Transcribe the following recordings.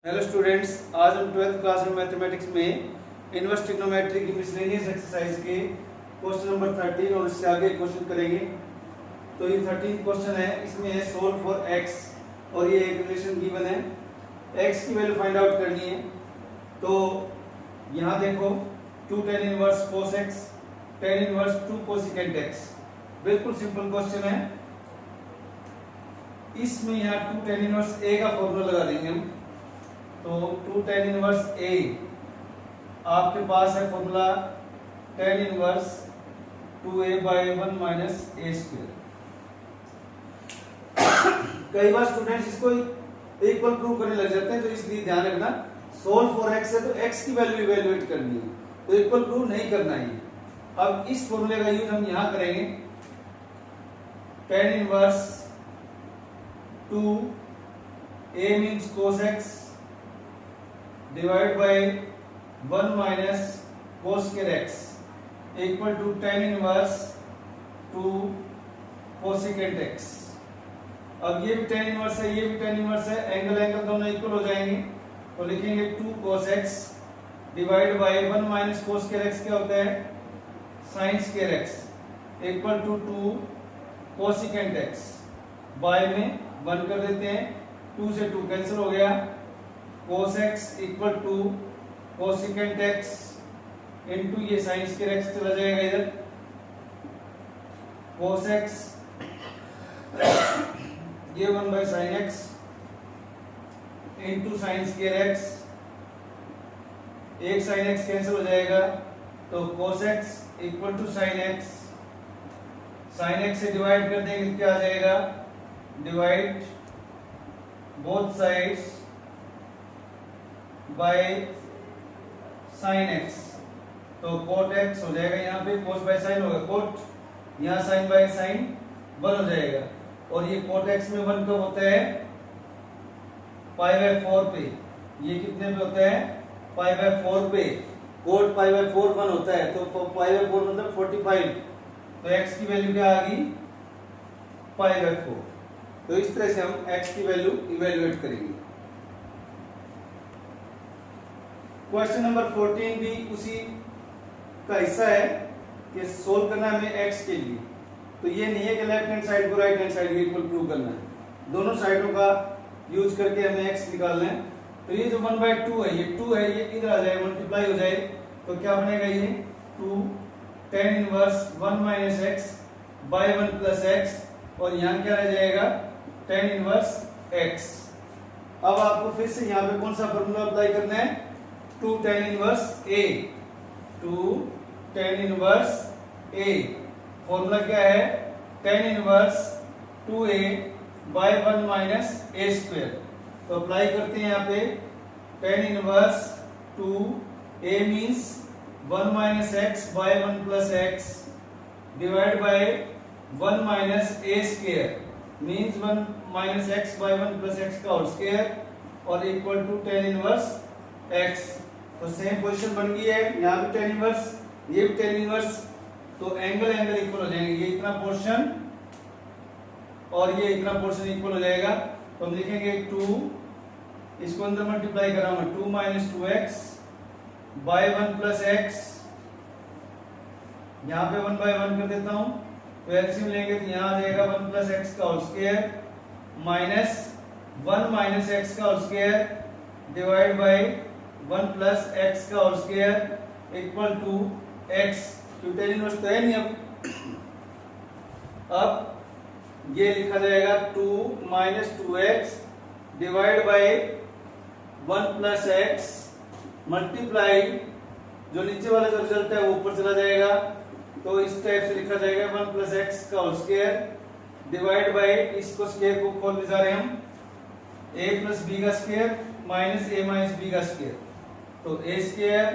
Hello students, आज हम 12th class में मैथमेटिक्स में इनवर्स ट्रिग्नोमेट्री की मिसलेनियस एक्सरसाइज के क्वेश्चन नंबर 13 और इससे आगे क्वेश्चन करेंगे। तो ये 13 क्वेश्चन है, इसमें है सोल्व फॉर x और ये एक रिलेशन गिवन है, x की वैल्यू फाइंड आउट करनी है। तो यहाँ देखो 2 tan inverse cos x, tan inverse 2 cosecant x, बिल्कुल सिंपल क्वेश्चन है। इसमें यहाँ 2 tan इनवर्स a का फॉर्मूला लगा देंगे हम। तो 2 tan इनवर्स a आपके पास है formula tan inverse 2a by 1 minus a square। कई बार स्टूडेंट्स इसको इक्वल प्रूव करने लग जाते हैं, तो इसलिए ध्यान रखना सोल्व फॉर x है तो x की वैल्यू इवैल्यूएट करनी है, तो इक्वल प्रूव नहीं करना है। अब इस फॉर्मूले का यूज हम यहां करेंगे। tan inverse 2a means cos x divided by 1 minus cos square x equal to tan inverse 2 cosecant x। अब ये भी tan इनवर्स है, ये भी tan इनवर्स है, एंगल एंगल दोनों इक्वल हो जाएंगे, तो लिखेंगे 2 cos x divide by 1 minus cos square x क्या होता है sin square x equal to 2 cosecant x। By में 1 कर देते हैं, 2 से 2 कैंसिल हो गया, cos x equal to cosecant x into ये sin square x चला जाएगा इधर, cos x ये 1 by sin x into sin square x, एक sin x कैंसिल हो जाएगा, तो cos x equal to sin x, sin x से डिवाइड कर देंगे क्या आ जाएगा, divide both sides by sin x, तो cot x हो जाएगा, यहाँ पे cos बाय sin होगा cot, यहाँ sin बाय sin 1 हो जाएगा, और ये cot x में 1 कब होता है पाई बाय 4 पे, ये कितने पे होता है पाई बाय 4 पे, cot पाई बाय 4 1 होता है, तो पाई बाय 4 मतलब 45, तो x की वैल्यू क्या आ गई पाई बाय 4। तो इस तरह से हम x की वैल्यू इवैल्यूएट करेंगे। क्वेश्चन नंबर 14 भी उसी का हिस्सा है कि सोल्व करना है हमें x के लिए। तो ये नहीं है कि लेफ्ट हैंड साइड को राइट हैंड साइड के इक्वल प्रूव करना है, दोनों साइडों का यूज करके हमें x निकालना है। तो ये जो 1/2 है, ये 2 है, ये इधर आ जाए मल्टीप्लाई हो जाए, तो क्या बनेगा ये 2 tan inverse 1 minus x by 1 plus x, और यहाँ क्या रह जाएगा tan इनवर्स x। अब आपको फिर से यहाँ पे कौन सा फॉर्मूला अप्लाई करना है, 2 tan inverse a, 2 tan inverse a, formula क्या है tan inverse 2a by 1 minus a square। तो अप्लाई करते हैं यहाँ पे tan inverse 2a means 1 minus x by 1 plus x divide by 1 minus a square means 1 minus x by 1 plus x का whole square, और equal to tan inverse x। तो same position बन गई है, यहाँ भी tan इनवर्स, ये भी tan इनवर्स, तो एंगल एंगल इक्वल हो जाएंगे, ये इतना पोर्शन और ये इतना पोर्शन इक्वल हो जाएगा। तो हम लिखेंगे 2, इसको अंदर मल्टीप्लाई कर रहा हूं 2 minus 2x by 1 plus x, यहाँ पे 1 by 1 कर देता हूं, तो एलसीएम लेंगे तो यहाँ आ जाएगा 1 plus x का whole square minus 1 minus x का whole square divide by 1 plus x का whole square equal to x, क्योंकि tan इनवर्स तो है नहीं। अब ये लिखा जाएगा 2 minus 2x divide by 1 plus x multiply, जो नीचे वाला जो रिजल्ट है वो ऊपर चला जाएगा, तो इस टाइप से लिखा जाएगा 1 plus x का होल स्क्वायर डिवाइड बाय, इसको स्क्वायर को खोलने जा रहे हैं हम, a plus b का square minus a minus b का स्क्वायर, तो a square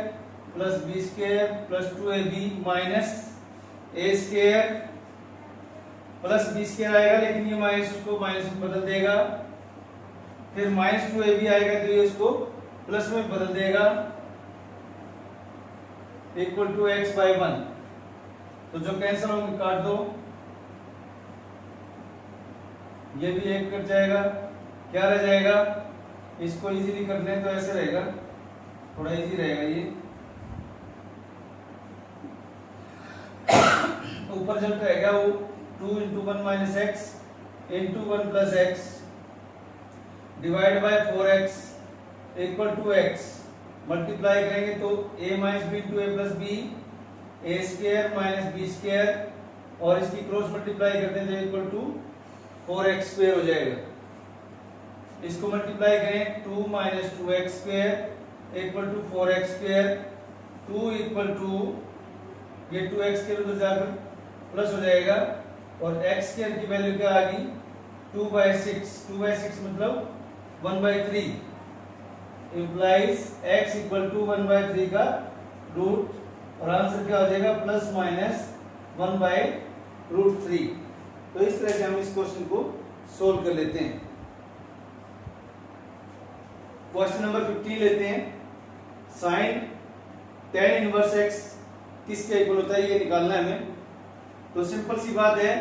plus b square plus 2ab minus a square plus b square आएगा, लेकिन ये माइनस उसको माइनस में बदल देगा, फिर माइनस 2ab आएगा तो ये इसको प्लस में बदल देगा, इक्वल टू x by 1। तो जो कैंसिल होंगे काट दो, ये भी एक कट जाएगा, क्या रह जाएगा इसको इजीली करने तो ऐसे रहेगा, थोड़ा इजी रहेगा ये। ऊपर जब रहेगा वो 2 into 1 minus x into 1 plus x divide by 4x equal to x, multiply करेंगे तो a minus b into a plus b, a square minus b square, और इसकी क्रॉस मल्टीप्लाई करते हैं तो इक्वल टू 4x स्क्वायर हो जाएगा। इसको मल्टीप्लाई करें 2 minus 2x square equal to 4x square, 2 equal to ये 2x स्क्वायर उधर जाकर प्लस हो जाएगा, और x स्क्वायर की वैल्यू क्या आ गई 2/6, 2/6 मतलब 1/3 implies x इक्वल टू 1/3 का रूट, और आंसर क्या हो जाएगा प्लस माइनस 1/√3। तो इस तरह से हम इस क्वेश्चन को सोल्व कर लेते हैं। क्वेश्चन नंबर 15 लेते हैं। साइन tan इनवर्स x किसके इक्वल होता है ये निकालना है हमें। तो सिंपल सी बात है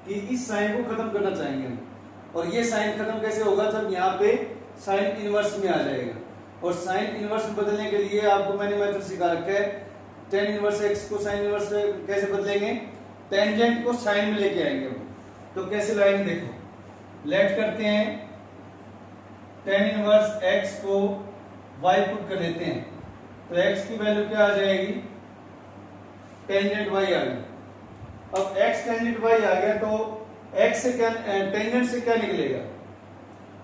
कि इस साइन को खत्म करना चाहेंगे हम, और ये साइन खत्म कैसे होगा जब यहाँ पे साइन इनवर्स में आ जाएगा। और साइन इनवर्स में बदलने के लिए आपको मैंने मेथड सिखा रखा है, tan इनवर्स x को साइन इनवर्स में कैसे बदलेंगे, टेंजेंट को साइन में लेके आएंगे हम। तो कैसे लाएंगे देखो, लेट करते हैं tan इनवर्स x को y पुट कर देते हैं, तो x की वैल्यू क्या आ जाएगी टेंजेंट y आ गई। अब x टेंजेंट y आ गया तो x से क्या टेंजेंट से क्या निकलेगा,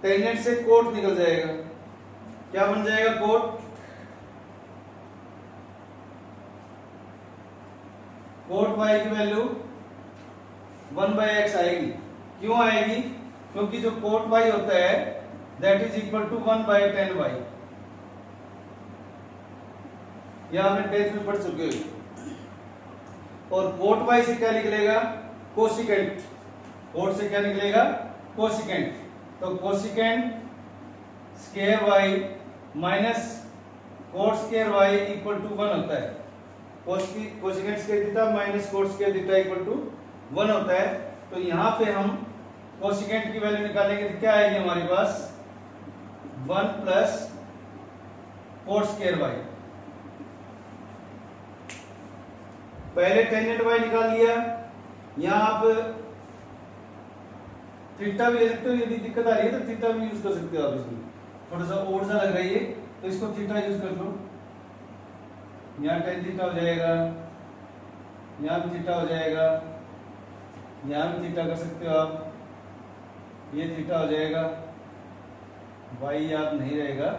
टेंजेंट से कोट निकल जाएगा। क्या बन जाएगा कोट, कोट y की वैल्यू 1/x आएगी। क्यों आएगी, क्योंकि जो कोट y होता है that is equal to 1/10y, यह आपने टेंथ में पढ़ चुके हो। और कोट y से क्या निकलेगा कोसिकेंट, कोट से क्या निकलेगा कोसिकेंट, तो cosecant square y minus cot square y equal to 1 होता है। Cosecant square theta minus cot square theta equal to 1 होता है। तो यहाँ पे हम कोसिकेंट की वैल्यू निकालेंगे तो क्या आएगी हमारे पास 1 प्लस कोट स्क्वायर y। पहले टेंजेंट y निकाल लिया, यहाँ आप थीटा भी ले सकते हो, यदि दिक्कत आ रही है तो थीटा भी यूज कर सकते हो आप। इसमें थोड़ा सा और सा लग रही है तो इसको थीटा यूज कर लो, यहाँ tan थीटा हो जाएगा, यहाँ भी थीटा हो जाएगा, यहाँ भी थीटा कर सकते हो आप, ये थीटा हो जाएगा, y याद नहीं रहेगा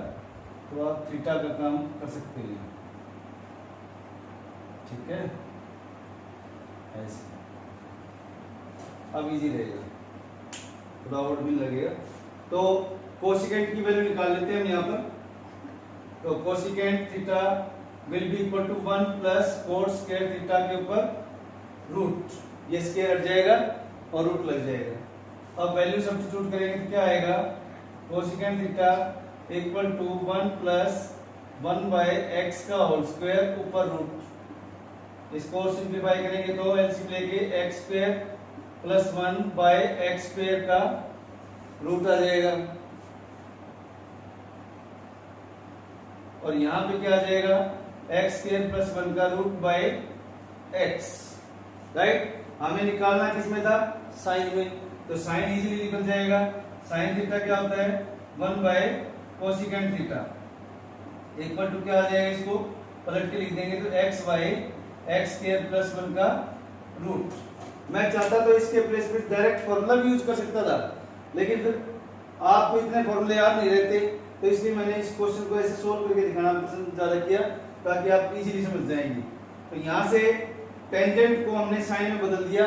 तो आप थीटा का काम कर सकते हैं, ठीक है ऐसे। अब इजी रहेगा, थोड़ा और भी लगेगा। तो कोसिकेंट की वैल्यू निकाल लेते हैं हम यहाँ पर। तो cosecant theta will be equal to 1 plus cot square theta के ऊपर रूट, ये स्क्वायर हट जाएगा और रूट लग जाएगा। अब वैल्यू सब्स्टिट्यूट करेंगे तो क्या आएगा cosecant theta equal to 1 plus 1/x का होल स्क्वायर ऊपर रूट। इसको सिंप्लीफाई करेंगे तो एलसीएम लेके x square plus 1/x square का रूट आ जाएगा, और यहाँ पे क्या आ जाएगा x स्क्वायर प्लस 1 का रूट बाय x, राइट। हमें निकालना किसमें था साइन में, तो साइन इजीली निकल जाएगा। साइन थीटा क्या होता है 1/कोसिकेंट थीटा इक्वल टू क्या आ जाएगा, इसको पलट के लिख देंगे तो x/x स्क्वायर प्लस 1 का रूट। मैं चाहता तो इसके प्लेस पे डायरेक्ट फॉर्मूला भी यूज कर सकता था, लेकिन फिर आपको इतने फॉर्मूले याद नहीं रहते, तो इसलिए मैंने इस क्वेश्चन को ऐसे सोल्व करके दिखाना पसंद ज्यादा किया ताकि आप इजीली समझ जाएंगे। तो यहाँ से टेंजेंट को हमने साइन में बदल दिया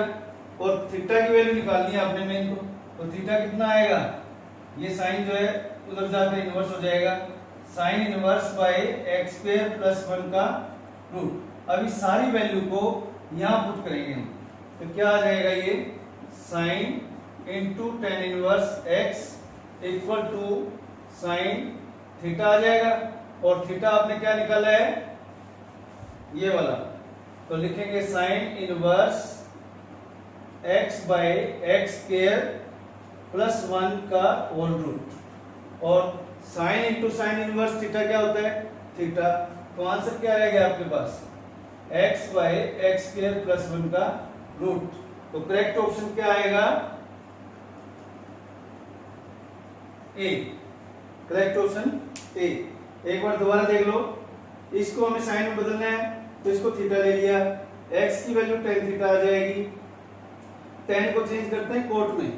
और थीटा की वैल्यू निकाल दी आपने मेन को, तो थीटा कितना आएगा, ये साइन जो है उधर जाकर इनवर्स हो जाएगा, sine inverse by x square plus 1 का रूट। अब इस सारी वैल्यू को यहाँ पुट करेंगे हम, तो क्या आ जाएगा ये sine into tan inverse x equal to sine theta आ जाएगा, और थीटा आपने क्या निकाला है ये वाला, तो लिखेंगे sine inverse x by x square plus 1 का होल रूट, और sine into sine inverse theta क्या होता है? थीटा। तो आंसर क्या रहेगा आपके पास? x by x square plus 1 का रूट। तो करेक्ट ऑप्शन क्या आएगा? ए। Correct option A. एक बार दोबारा देख लो, इसको हमें साइन में बदलना है तो इसको थीटा ले लिया, x की वैल्यू tan थीटा आ जाएगी। tan को चेंज करते हैं कोट में,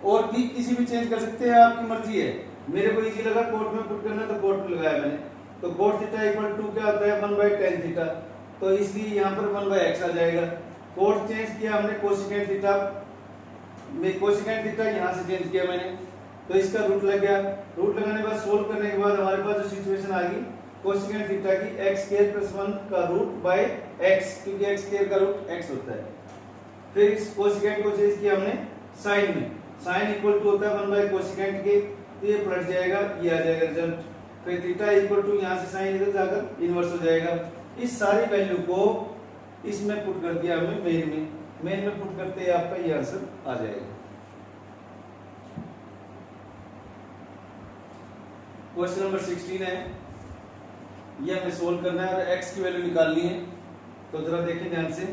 और भी किसी भी चेंज कर सकते हैं, आपकी मर्जी है। मेरे को इजी लगा कोट में पुट करना तो कोट में लगाया मैंने। तो कोट थीटा इक्वल टू क्या होता है? 1 बाय tan थीटा। तो इसलिए यहाँ पर 1 बाय x आ जाएगा। कोट चेंज किया हमने कोसेकेंट थीटा में, कोसेकेंट थीटा यहाँ से चेंज किया मैंने, तो इसका रूट लग गया। रूट लगाने के बाद सोल्व करने के बाद हमारे पास जो सिचुएशन आ गई कोसेकेंट थीटा की x स्क्वायर प्लस 1 का रूट बाय x, क्योंकि x स्क्वायर का रूट x होता है। फिर इस कोसेकेंट को चेंज किया हमने साइन में, साइन इक्वल टू होता है 1 बाय कोसेकेंट के, तो ये पलट जाएगा, ये आ जाएगा रिजल्ट। फिर थीटा इक्वल टू यहाँ से साइन इधर जाकर इनवर्स हो जाएगा। इस सारी वैल्यू को इसमें पुट कर दिया हमने मेन में पुट करते ही आपका ये आंसर आ जाएगा। क्वेश्चन नंबर 16 है, ये हमें सोल्व करना है और x की वैल्यू निकालनी है। तो जरा देखिए ध्यान से,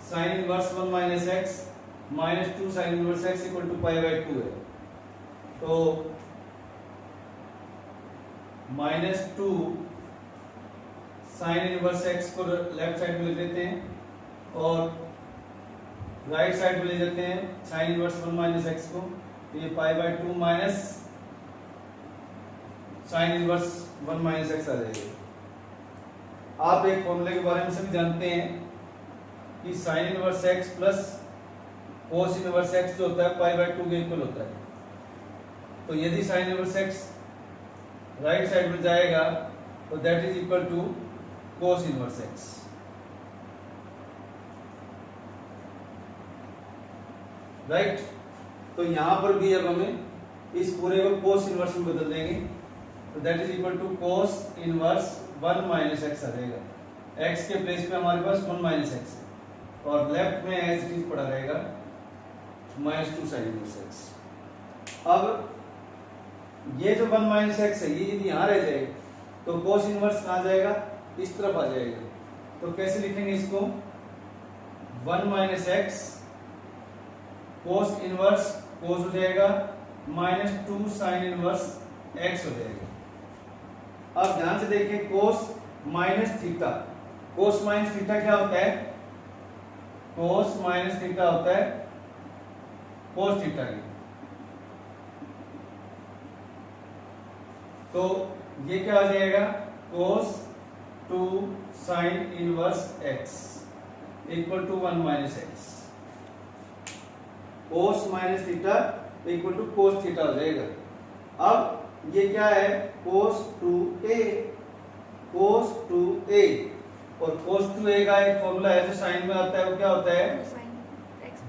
sine inverse 1 minus x minus 2 sine inverse x equal to pi by 2 है। तो माइनस 2 साइन इनवर्स x को लेफ्ट साइड में ले लेते हैं और राइट साइड में ले लेते हैं साइन इनवर्स 1 माइनस एक्स को, तो ये pi by 2 minus sine inverse 1 minus x आ जाएगा। आप एक फॉर्मूले के बारे में सभी जानते हैं कि sign inverse x plus cos inverse x जो होता है पाई बाय 2 के इक्वल होता है। तो यदि sine inverse x right side में जाएगा तो that is equal to cos inverse x. Right, तो यहां पर भी अब हमें इस पूरे को कोस इनवर्स में बदल देंगे, तो that is equal to cos inverse 1 minus x आ जाएगा। एक्स के प्लेस पे हमारे पास 1 माइनस एक्स है और लेफ्ट में एज इट इज पड़ा रहेगा माइनस 2 साइन इनवर्स एक्स। अब ये जो 1 माइनस एक्स है ये यदि यहाँ रह जाए तो कोस इनवर्स कहाँ जाएगा? इस तरफ आ जाएगा। तो कैसे लिखेंगे इसको? 1 माइनस एक्स कोस इनवर्स कोस हो जाएगा माइनस 2 साइन इनवर्स एक्स हो जाएगा। अब ध्यान से देखें, कोस माइनस थीटा, कोस माइनस थीटा क्या होता है? कोस माइनस थीटा होता है कोस थीटा की। तो ये क्या आ जाएगा? Cos 2 sine inverse x equal to 1 minus x. Cos minus theta equal to cos theta हो जाएगा। अब ये क्या है? कोस 2a, कोस 2a, और कोस 2a का एक फॉर्मूला है जो साइन में आता है, वो क्या होता है?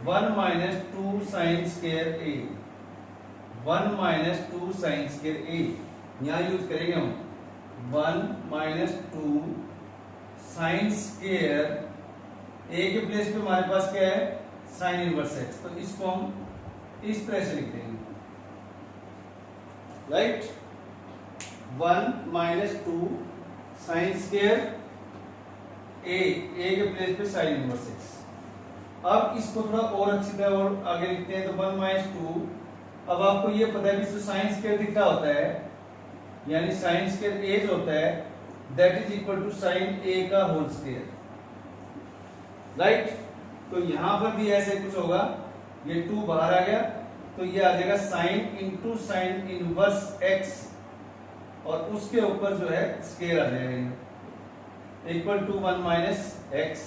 1 minus 2 sine square a, 1 minus 2 sine square a। यहाँ यूज करेंगे हम 1 माइनस 2 साइन स्क्वायर a के प्लेस पे हमारे पास क्या है? Sign inverse x. तो इसको हम इस तरह से लिख देंगे, right? 1 minus 2 sine square a के प्लेस पे साइन इनवर्स एक्स। अब इसको थोड़ा और अच्छी तरह और आगे लिखते हैं, तो 1 माइनस 2। अब आपको ये पता है कि जो साइन स्क्वायर थीटा होता है, यानी साइन स्क्वायर a जो होता है that is equal to sine a का होल स्क्वायर, राइट? तो यहां पर भी ऐसे कुछ होगा, ये 2 बाहर आ गया तो ये आ जाएगा sign into sine inverse x, और उसके ऊपर जो है स्क्वायर आ जाएगा इक्वल टू 1 माइनस एक्स।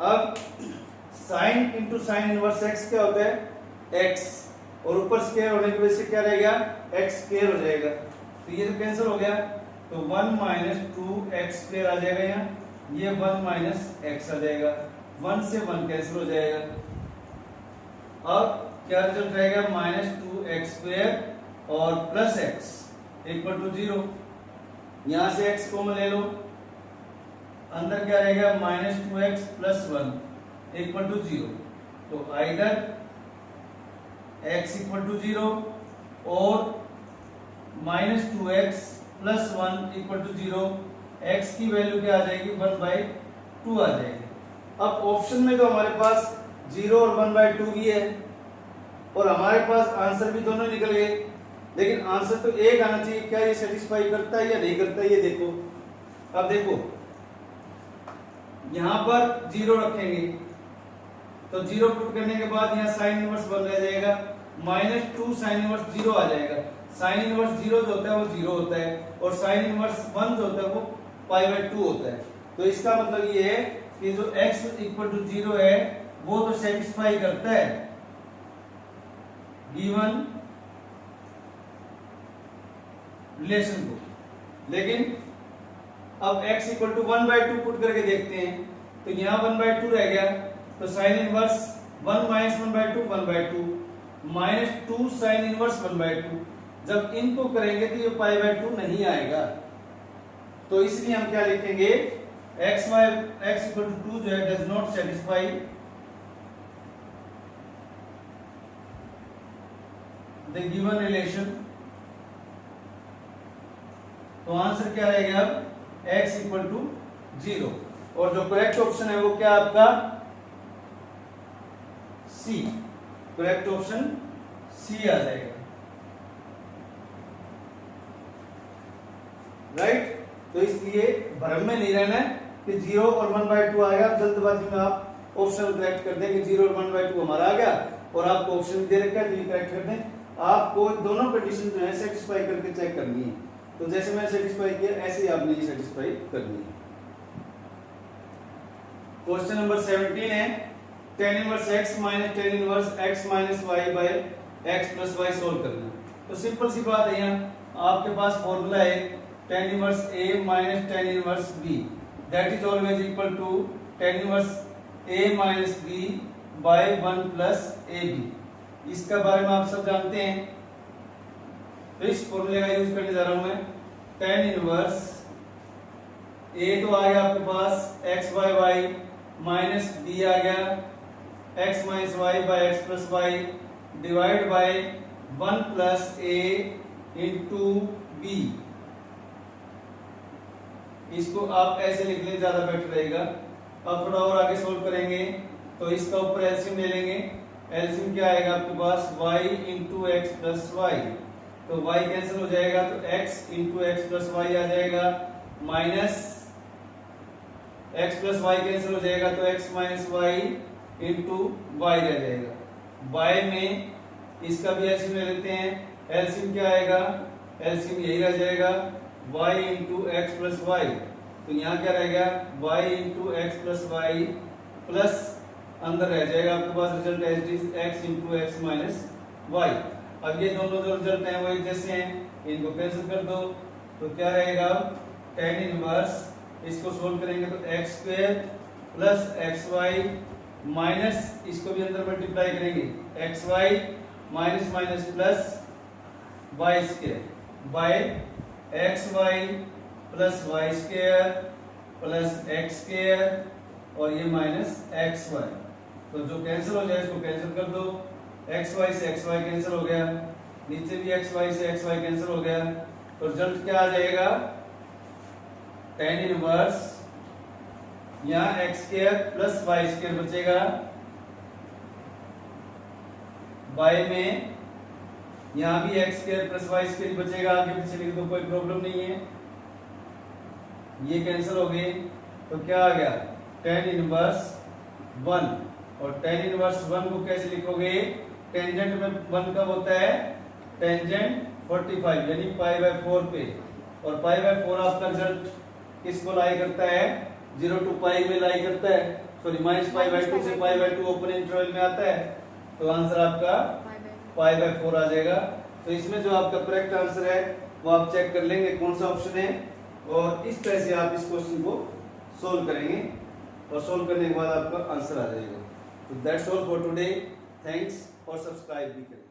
अब sign into sine inverse x क्या होता है? x, और ऊपर स्क्वायर होने की वजह से क्या रहेगा? x स्क्वायर हो जाएगा। तो ये तो कैंसिल हो गया, तो 1 माइनस 2x स्क्वायर आ जाएगा यहाँ, ये 1 माइनस x आ जाएगा, 1 से 1 कैंसिल हो जाएगा। अब क्या रिजल्ट रहेगा? माइनस 2x स्क्वायर और प्लस x इक्वल टू 0। यहां से x कॉमन ले लो, अंदर क्या रहेगा? Minus 2x plus 1 equal to 0। तो आइदर x इक्वल टू 0 और minus 2x plus 1 equal to 0, x की वैल्यू क्या आ जाएगी 1/2 आ जाएगी। अब ऑप्शन में तो हमारे पास 0 और 1/2 भी है और हमारे पास आंसर भी दोनों निकल गए, लेकिन आंसर तो एक आना चाहिए। क्या ये सेटिस्फाई करता है या नहीं करता है ये देखो। अब देखो यहां पर 0 रखेंगे तो 0 पुट करने के बाद यहाँ साइन इनवर्स 1 रह जाएगा, -2 साइन इनवर्स 0 आ जाएगा। साइन इनवर्स 0 जो होता है वो 0 होता है और साइन इनवर्स 1 जो होता है वो π/2 होता है। तो इसका मतलब ये है कि जो x इक्वल टू 0 है वो तो सेटिस्फाई करता है गिवन रिलेशन को, लेकिन अब x इक्वल टू 1/2 पुट करके देखते हैं तो यहाँ 1/2 रह गया, तो sign inverse 1 minus 1/2 1/2 -2 sine inverse 1/2। जब इनको करेंगे तो ये π/2 नहीं आएगा, तो इसलिए हम क्या लिखेंगे x इक्वल टू 2 जो है does not satisfy the given relation. तो आंसर क्या रहेगा अब x इक्वल टू 0 और जो करेक्ट ऑप्शन है वो क्या आपका सी, करेक्ट ऑप्शन सी आ जाएगा, राइट। तो इसलिए भ्रम में नहीं रहना है कि 0 और 1/2 आ गया, जल्दबाजी में आप ऑप्शन करेक्ट कर दें कि 0 और 1/2 हमारा आ गया और आपको ऑप्शन दे रखा है तो ये करेक्ट कर दें। आपको दोनों कंडीशन जो है सेटिस्फाई करके चेक करनी है, तो जैसे मैंने सेटिस्फाई किया ऐसे ही आपने ये सेटिस्फाई करनी है। क्वेश्चन नंबर 17 है tan inverse x minus tan inverse x minus y by x plus y solve करना। तो सिंपल सी बात है, यहाँ आपके पास फॉर्मूला है tan inverse a minus tan inverse b that is always equal to tan inverse a minus b by 1 plus ab। इसका बारे में आप सब जानते हैं, तो इस फॉर्मूले का यूज करने जा रहा हूं मैं। tan इनवर्स a तो आ गया आपके पास x by y minus b आ गया x minus y by x plus y divide by 1 plus a into b। इसको आप ऐसे लिख लें ज्यादा बेटर रहेगा। अब थोड़ा और आगे सोल्व करेंगे तो इसका ऊपर एलसीएम ले लेंगे। एलसीएम क्या आएगा आपके पास y into x plus y, तो y कैंसिल हो जाएगा तो x into x plus y आ जाएगा, minus x plus y cancel हो जाएगा तो x minus y into y रह जाएगा। y में इसका भी एलसीएम ले लेते हैं। एलसीएम क्या आएगा, एलसीएम यही रह जाएगा y into x plus y, तो यहाँ क्या रह गया y into x plus y plus अंदर रह जाएगा आपके पास result as is x into x minus y. अब ये दोनों जो रिजल्ट हैं वो एक जैसे हैं, इनको कैंसिल कर दो तो क्या रहेगा tan इनवर्स, इसको सोल्व करेंगे तो x square plus xy minus इसको भी अंदर मल्टीप्लाई करेंगे xy minus minus plus y square by xy plus y square plus x square और ये माइनस xy। तो जो कैंसिल हो जाए इसको कैंसिल कर दो, xy से xy कैंसिल हो गया, नीचे भी xy से xy कैंसिल हो गया, तो रिजल्ट क्या आ जाएगा tan इनवर्स यहाँ x square plus y square बचेगा, y में यहाँ भी x square plus y square बचेगा, आगे पीछे लिख दो कोई प्रॉब्लम नहीं है। ये कैंसिल हो गए तो क्या आ गया tan इनवर्स 1, और tan इनवर्स 1 को कैसे लिखोगे, टेंजेंट में 1 कब होता है टेंजेंट 45 यानी π/4 पे, और π/4 आपका रिजल्ट किसको लाई करता है 0 टू पाई में लाई करता है, सॉरी माइनस π/2 से π/2 ओपन इंटरवल में आता है, तो आंसर आपका π/4 आ जाएगा। तो इसमें जो आपका करेक्ट आंसर है वो आप चेक कर लेंगे कौन सा ऑप्शन है, और इस तरह से आप इस क्वेश्चन को सोल्व करेंगे और सोल्व करने के बाद आपका आंसर आ जाएगा। तो that's all for today, thanks और सब्सक्राइब भी करें।